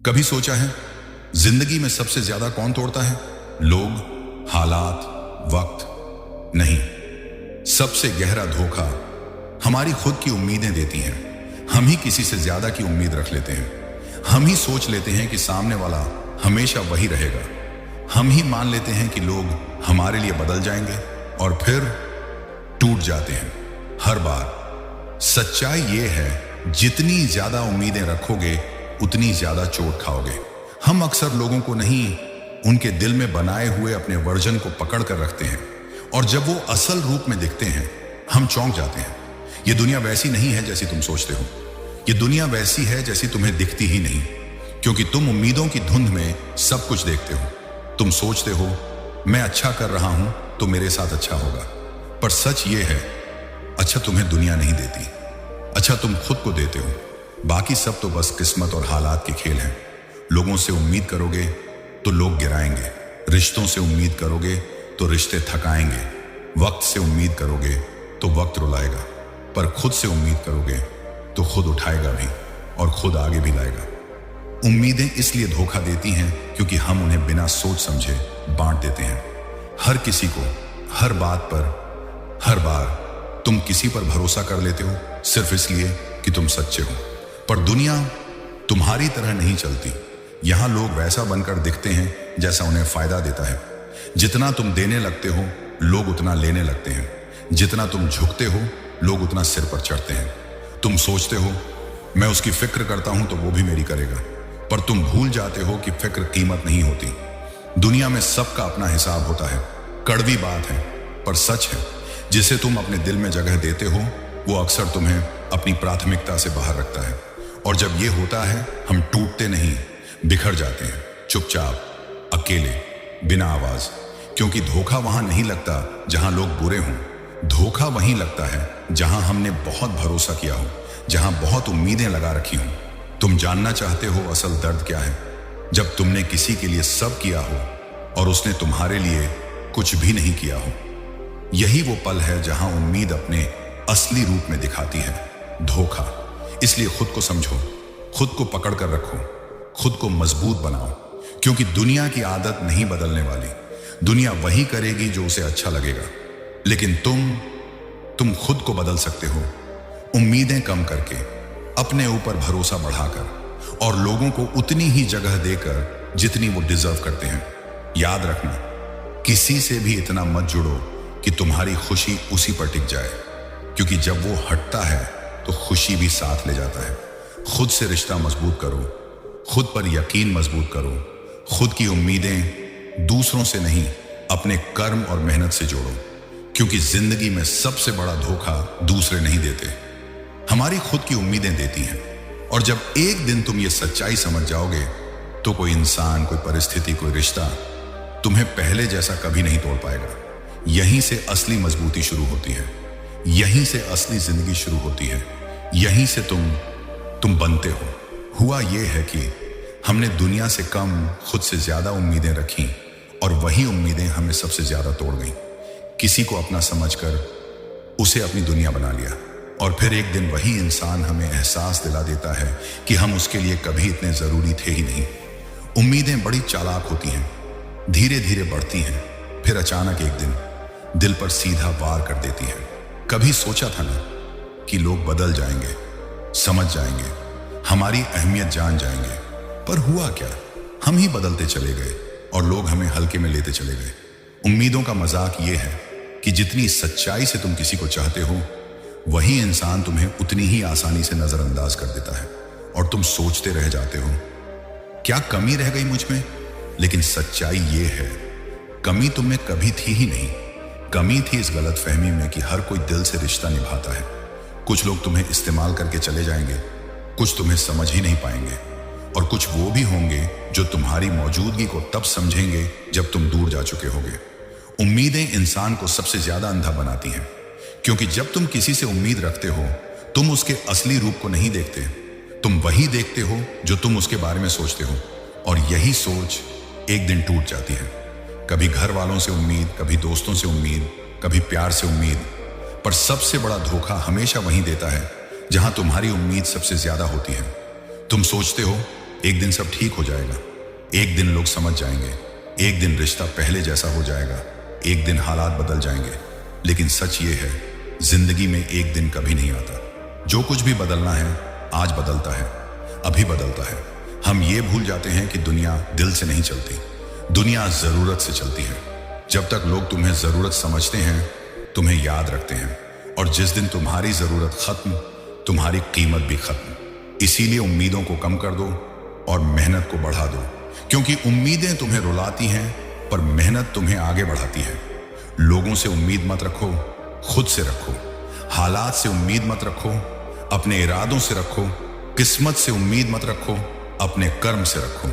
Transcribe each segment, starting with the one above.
कभी सोचा है जिंदगी में सबसे ज्यादा कौन तोड़ता है? लोग, हालात, वक्त नहीं। सबसे गहरा धोखा हमारी खुद की उम्मीदें देती हैं। हम ही किसी से ज्यादा की उम्मीद रख लेते हैं। हम ही सोच लेते हैं कि सामने वाला हमेशा वही रहेगा। हम ही मान लेते हैं कि लोग हमारे लिए बदल जाएंगे और फिर टूट जाते हैं हर बार। सच्चाई ये है, जितनी ज्यादा उम्मीदें रखोगे उतनी ज्यादा चोट खाओगे। हम अक्सर लोगों को नहीं, उनके दिल में बनाए हुए अपने वर्जन को पकड़ कर रखते हैं और जब वो असल रूप में दिखते हैं हम चौंक जाते हैं। ये दुनिया वैसी नहीं है जैसी तुम सोचते हो। ये दुनिया वैसी है जैसी तुम्हें दिखती ही नहीं, क्योंकि तुम उम्मीदों की धुंध में सब कुछ देखते हो। तुम सोचते हो मैं अच्छा कर रहा हूं तो मेरे साथ अच्छा होगा, पर सच ये है अच्छा तुम्हें दुनिया नहीं देती, अच्छा तुम खुद को देते हो। बाकी सब तो बस किस्मत और हालात के खेल हैं। लोगों से उम्मीद करोगे तो लोग गिराएंगे, रिश्तों से उम्मीद करोगे तो रिश्ते थकाएंगे, वक्त से उम्मीद करोगे तो वक्त रुलाएगा, पर खुद से उम्मीद करोगे तो खुद उठाएगा भी और खुद आगे भी लाएगा। उम्मीदें इसलिए धोखा देती हैं क्योंकि हम उन्हें बिना सोच समझे बांट देते हैं। हर किसी को, हर बात पर, हर बार तुम किसी पर भरोसा कर लेते हो सिर्फ इसलिए कि तुम सच्चे हो। पर दुनिया तुम्हारी तरह नहीं चलती। यहां लोग वैसा बनकर दिखते हैं जैसा उन्हें फायदा देता है। जितना तुम देने लगते हो लोग उतना लेने लगते हैं। जितना तुम झुकते हो लोग उतना सिर पर चढ़ते हैं। तुम सोचते हो मैं उसकी फिक्र करता हूं तो वो भी मेरी करेगा, पर तुम भूल जाते हो कि फिक्र कीमत नहीं होती। दुनिया में सबका अपना हिसाब होता है। कड़वी बात है पर सच है, जिसे तुम अपने दिल में जगह देते हो वो अक्सर तुम्हें अपनी प्राथमिकता से बाहर रखता है। और जब ये होता है हम टूटते नहीं, बिखर जाते हैं, चुपचाप, अकेले, बिना आवाज। क्योंकि धोखा वहां नहीं लगता जहां लोग बुरे हों। धोखा वहीं लगता है जहां हमने बहुत भरोसा किया हो, जहां बहुत उम्मीदें लगा रखी हों। तुम जानना चाहते हो असल दर्द क्या है? जब तुमने किसी के लिए सब किया हो और उसने तुम्हारे लिए कुछ भी नहीं किया हो। यही वो पल है जहां उम्मीद अपने असली रूप में दिखाती है, धोखा। इसलिए खुद को समझो, खुद को पकड़ कर रखो, खुद को मजबूत बनाओ, क्योंकि दुनिया की आदत नहीं बदलने वाली। दुनिया वही करेगी जो उसे अच्छा लगेगा, लेकिन तुम खुद को बदल सकते हो। उम्मीदें कम करके, अपने ऊपर भरोसा बढ़ाकर और लोगों को उतनी ही जगह देकर जितनी वो डिजर्व करते हैं। याद रखना, किसी से भी इतना मत जुड़ो कि तुम्हारी खुशी उसी पर टिक जाए, क्योंकि जब वो हटता है तो खुशी भी साथ ले जाता है। खुद से रिश्ता मजबूत करो, खुद पर यकीन मजबूत करो। खुद की उम्मीदें दूसरों से नहीं, अपने कर्म और मेहनत से जोड़ो, क्योंकि जिंदगी में सबसे बड़ा धोखा दूसरे नहीं देते, हमारी खुद की उम्मीदें देती हैं। और जब एक दिन तुम ये सच्चाई समझ जाओगे तो कोई इंसान, कोई परिस्थिति, कोई रिश्ता तुम्हें पहले जैसा कभी नहीं तोड़ पाएगा। यहीं से असली मजबूती शुरू होती है, यहीं से असली जिंदगी शुरू होती है, यहीं से तुम बनते हो। हुआ ये है कि हमने दुनिया से कम खुद से ज्यादा उम्मीदें रखी और वही उम्मीदें हमें सबसे ज्यादा तोड़ गईं। किसी को अपना समझकर उसे अपनी दुनिया बना लिया और फिर एक दिन वही इंसान हमें एहसास दिला देता है कि हम उसके लिए कभी इतने जरूरी थे ही नहीं। उम्मीदें बड़ी चालाक होती हैं, धीरे धीरे बढ़ती हैं, फिर अचानक एक दिन दिल पर सीधा वार कर देती हैं। कभी सोचा था ना कि लोग बदल जाएंगे, समझ जाएंगे, हमारी अहमियत जान जाएंगे, पर हुआ क्या? हम ही बदलते चले गए और लोग हमें हल्के में लेते चले गए। उम्मीदों का मजाक ये है कि जितनी सच्चाई से तुम किसी को चाहते हो वही इंसान तुम्हें उतनी ही आसानी से नजरअंदाज कर देता है और तुम सोचते रह जाते हो क्या कमी रह गई मुझ में? लेकिन सच्चाई ये है, कमी तुम में कभी थी ही नहीं। कमी थी इस गलतफहमी में कि हर कोई दिल से रिश्ता निभाता है। कुछ लोग तुम्हें इस्तेमाल करके चले जाएंगे, कुछ तुम्हें समझ ही नहीं पाएंगे और कुछ वो भी होंगे जो तुम्हारी मौजूदगी को तब समझेंगे जब तुम दूर जा चुके होगे। उम्मीदें इंसान को सबसे ज्यादा अंधा बनाती हैं, क्योंकि जब तुम किसी से उम्मीद रखते हो तुम उसके असली रूप को नहीं देखते, तुम वही देखते हो जो तुम उसके बारे में सोचते हो, और यही सोच एक दिन टूट जाती है। कभी घर वालों से उम्मीद, कभी दोस्तों से उम्मीद, कभी प्यार से उम्मीद, पर सबसे बड़ा धोखा हमेशा वहीं देता है जहां तुम्हारी उम्मीद सबसे ज्यादा होती है। तुम सोचते हो एक दिन सब ठीक हो जाएगा, एक दिन लोग समझ जाएंगे, एक दिन रिश्ता पहले जैसा हो जाएगा, एक दिन हालात बदल जाएंगे। लेकिन सच ये है, जिंदगी में एक दिन कभी नहीं आता। जो कुछ भी बदलना है आज बदलता है, अभी बदलता है। हम ये भूल जाते हैं कि दुनिया दिल से नहीं चलती, दुनिया जरूरत से चलती है। जब तक लोग तुम्हें जरूरत समझते हैं, तुम्हें याद रखते हैं, और जिस दिन तुम्हारी जरूरत खत्म, तुम्हारी कीमत भी खत्म। इसीलिए उम्मीदों को कम कर दो और मेहनत को बढ़ा दो, क्योंकि उम्मीदें तुम्हें रुलाती हैं पर मेहनत तुम्हें आगे बढ़ाती है। लोगों से उम्मीद मत रखो, खुद से रखो। हालात से उम्मीद मत रखो, अपने इरादों से रखो। किस्मत से उम्मीद मत रखो, अपने कर्म से रखो।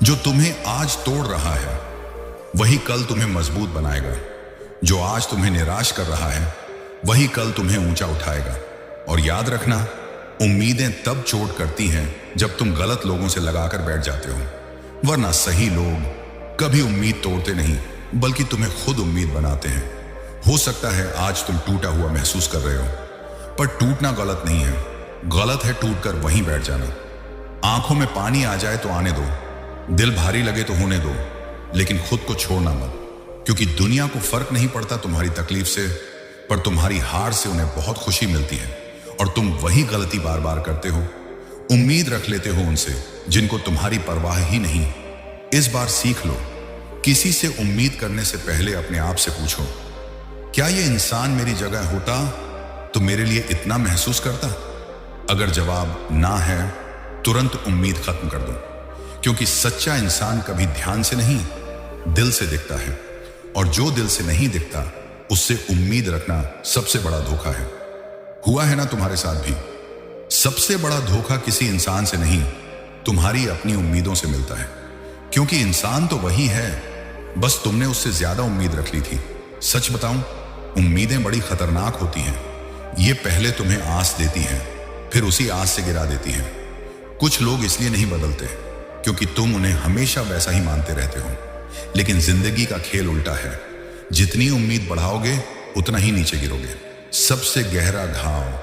जो तुम्हें आज तोड़ रहा है वही कल तुम्हें मजबूत बनाएगा। जो आज तुम्हें निराश कर रहा है वही कल तुम्हें ऊंचा उठाएगा। और याद रखना, उम्मीदें तब चोट करती हैं जब तुम गलत लोगों से लगाकर बैठ जाते हो, वरना सही लोग कभी उम्मीद तोड़ते नहीं, बल्कि तुम्हें खुद उम्मीद बनाते हैं। हो सकता है आज तुम टूटा हुआ महसूस कर रहे हो, पर टूटना गलत नहीं है, गलत है टूटकर वहीं बैठ जाना। आंखों में पानी आ जाए तो आने दो, दिल भारी लगे तो होने दो, लेकिन खुद को छोड़ना मत, क्योंकि दुनिया को फर्क नहीं पड़ता तुम्हारी तकलीफ से, पर तुम्हारी हार से उन्हें बहुत खुशी मिलती है। और तुम वही गलती बार बार करते हो, उम्मीद रख लेते हो उनसे जिनको तुम्हारी परवाह ही नहीं। इस बार सीख लो, किसी से उम्मीद करने से पहले अपने आप से पूछो, क्या ये इंसान मेरी जगह होता तो मेरे लिए इतना महसूस करता? अगर जवाब ना है, तुरंत उम्मीद खत्म कर दो, क्योंकि सच्चा इंसान कभी ध्यान से नहीं, दिल से दिखता है। और जो दिल से नहीं दिखता, उससे उम्मीद रखना सबसे बड़ा धोखा है। हुआ है ना तुम्हारे साथ भी? सबसे बड़ा धोखा किसी इंसान से नहीं, तुम्हारी अपनी उम्मीदों से मिलता है। क्योंकि इंसान तो वही है, बस तुमने उससे ज्यादा उम्मीद रख ली थी। सच बताऊं, उम्मीदें बड़ी खतरनाक होती हैं। ये पहले तुम्हें आस देती हैं, फिर उसी आस से गिरा देती हैं। कुछ लोग इसलिए नहीं बदलते क्योंकि तुम उन्हें हमेशा वैसा ही मानते रहते हो, लेकिन जिंदगी का खेल उल्टा है। जितनी उम्मीद बढ़ाओगे उतना ही नीचे गिरोगे। सबसे गहरा घाव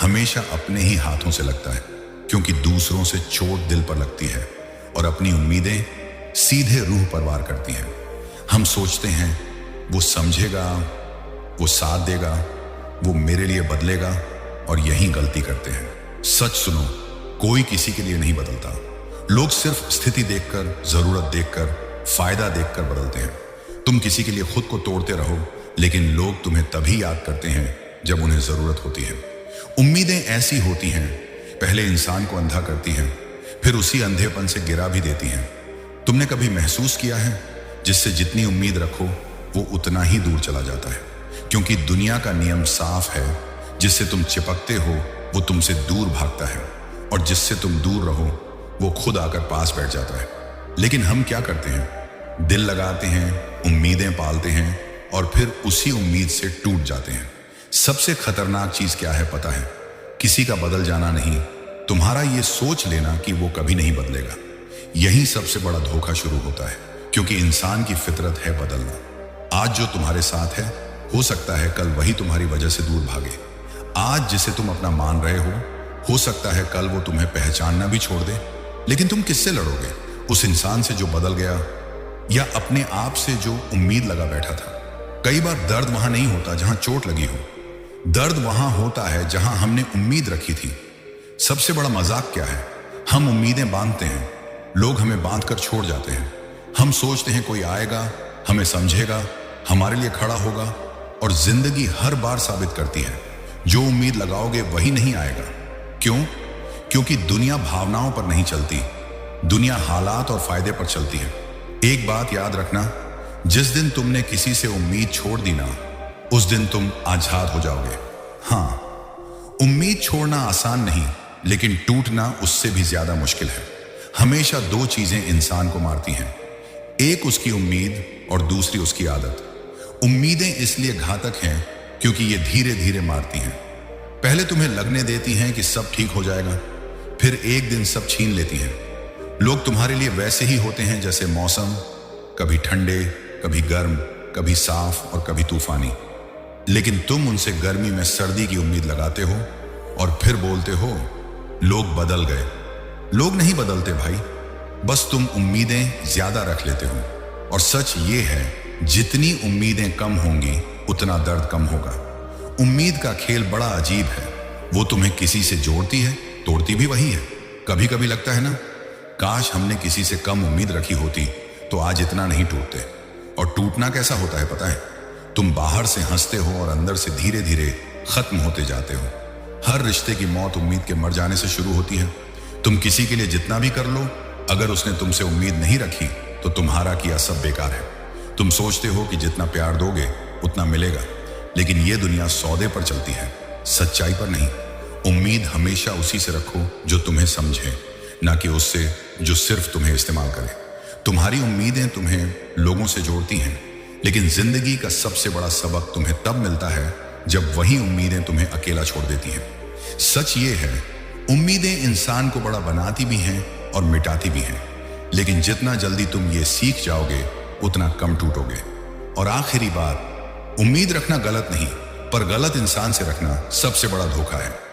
हमेशा अपने ही हाथों से लगता है, क्योंकि दूसरों से चोट दिल पर लगती है और अपनी उम्मीदें सीधे रूह पर वार करती हैं। हम सोचते हैं वो समझेगा, वो साथ देगा, वो मेरे लिए बदलेगा, और यही गलती करते हैं। सच सुनो, कोई किसी के लिए नहीं बदलता। लोग सिर्फ स्थिति देखकर, जरूरत देखकर, फायदा देखकर बदलते हैं। तुम किसी के लिए खुद को तोड़ते रहो, लेकिन लोग तुम्हें तभी याद करते हैं जब उन्हें जरूरत होती है। उम्मीदें ऐसी होती हैं, पहले इंसान को अंधा करती हैं, फिर उसी अंधेपन से गिरा भी देती हैं। तुमने कभी महसूस किया है, जिससे जितनी उम्मीद रखो वो उतना ही दूर चला जाता है? क्योंकि दुनिया का नियम साफ है, जिससे तुम चिपकते हो वो तुमसे दूर भागता है, और जिससे तुम दूर रहो वो खुद आकर पास बैठ जाता है। लेकिन हम क्या करते हैं? दिल लगाते हैं, उम्मीदें पालते हैं, और फिर उसी उम्मीद से टूट जाते हैं। सबसे खतरनाक चीज क्या है पता है? किसी का बदल जाना नहीं, तुम्हारा ये सोच लेना कि वो कभी नहीं बदलेगा। यही सबसे बड़ा धोखा शुरू होता है, क्योंकि इंसान की फितरत है बदलना। आज जो तुम्हारे साथ है, हो सकता है कल वही तुम्हारी वजह से दूर भागे। आज जिसे तुम अपना मान रहे हो सकता है कल वो तुम्हें पहचानना भी छोड़ दे। लेकिन तुम किससे लड़ोगे? उस इंसान से जो बदल गया, या अपने आप से जो उम्मीद लगा बैठा था? कई बार दर्द वहां नहीं होता जहां चोट लगी हो, दर्द वहां होता है जहां हमने उम्मीद रखी थी। सबसे बड़ा मजाक क्या है? हम उम्मीदें बांधते हैं, लोग हमें बांधकर छोड़ जाते हैं। हम सोचते हैं कोई आएगा, हमें समझेगा, हमारे लिए खड़ा होगा, और जिंदगी हर बार साबित करती है जो उम्मीद लगाओगे वही नहीं आएगा। क्यों? क्योंकि दुनिया भावनाओं पर नहीं चलती, दुनिया हालात और फायदे पर चलती है। एक बात याद रखना, जिस दिन तुमने किसी से उम्मीद छोड़ दी ना, उस दिन तुम आजाद हो जाओगे। हाँ, उम्मीद छोड़ना आसान नहीं, लेकिन टूटना उससे भी ज्यादा मुश्किल है। हमेशा दो चीजें इंसान को मारती हैं, एक उसकी उम्मीद और दूसरी उसकी आदत। उम्मीदें इसलिए घातक हैं क्योंकि ये धीरे धीरे मारती हैं। पहले तुम्हें लगने देती हैं कि सब ठीक हो जाएगा, फिर एक दिन सब छीन लेती हैं। लोग तुम्हारे लिए वैसे ही होते हैं जैसे मौसम, कभी ठंडे, कभी गर्म, कभी साफ और कभी तूफानी। लेकिन तुम उनसे गर्मी में सर्दी की उम्मीद लगाते हो और फिर बोलते हो लोग बदल गए। लोग नहीं बदलते भाई, बस तुम उम्मीदें ज्यादा रख लेते हो। और सच ये है, जितनी उम्मीदें कम होंगी उतना दर्द कम होगा। उम्मीद का खेल बड़ा अजीब है, वो तुम्हें किसी से जोड़ती है, तोड़ती भी वही है। कभी कभी लगता है ना, काश हमने किसी से कम उम्मीद रखी होती तो आज इतना नहीं टूटते। और टूटना कैसा होता है पता है? तुम बाहर से हंसते हो और अंदर से धीरे धीरे खत्म होते जाते हो। हर रिश्ते की मौत उम्मीद के मर जाने से शुरू होती है। तुम किसी के लिए जितना भी कर लो, अगर उसने तुमसे उम्मीद नहीं रखी तो तुम्हारा किया सब बेकार है। तुम सोचते हो कि जितना प्यार दोगे उतना मिलेगा, लेकिन यह दुनिया सौदे पर चलती है, सच्चाई पर नहीं। उम्मीद हमेशा उसी से रखो जो तुम्हें समझे, ना कि उससे जो सिर्फ तुम्हें इस्तेमाल करे। तुम्हारी उम्मीदें तुम्हें लोगों से जोड़ती हैं, लेकिन जिंदगी का सबसे बड़ा सबक तुम्हें तब मिलता है जब वही उम्मीदें तुम्हें अकेला छोड़ देती हैं। सच ये है, उम्मीदें इंसान को बड़ा बनाती भी हैं और मिटाती भी हैं, लेकिन जितना जल्दी तुम ये सीख जाओगे उतना कम टूटोगे। और आखिरी बात, उम्मीद रखना गलत नहीं, पर गलत इंसान से रखना सबसे बड़ा धोखा है।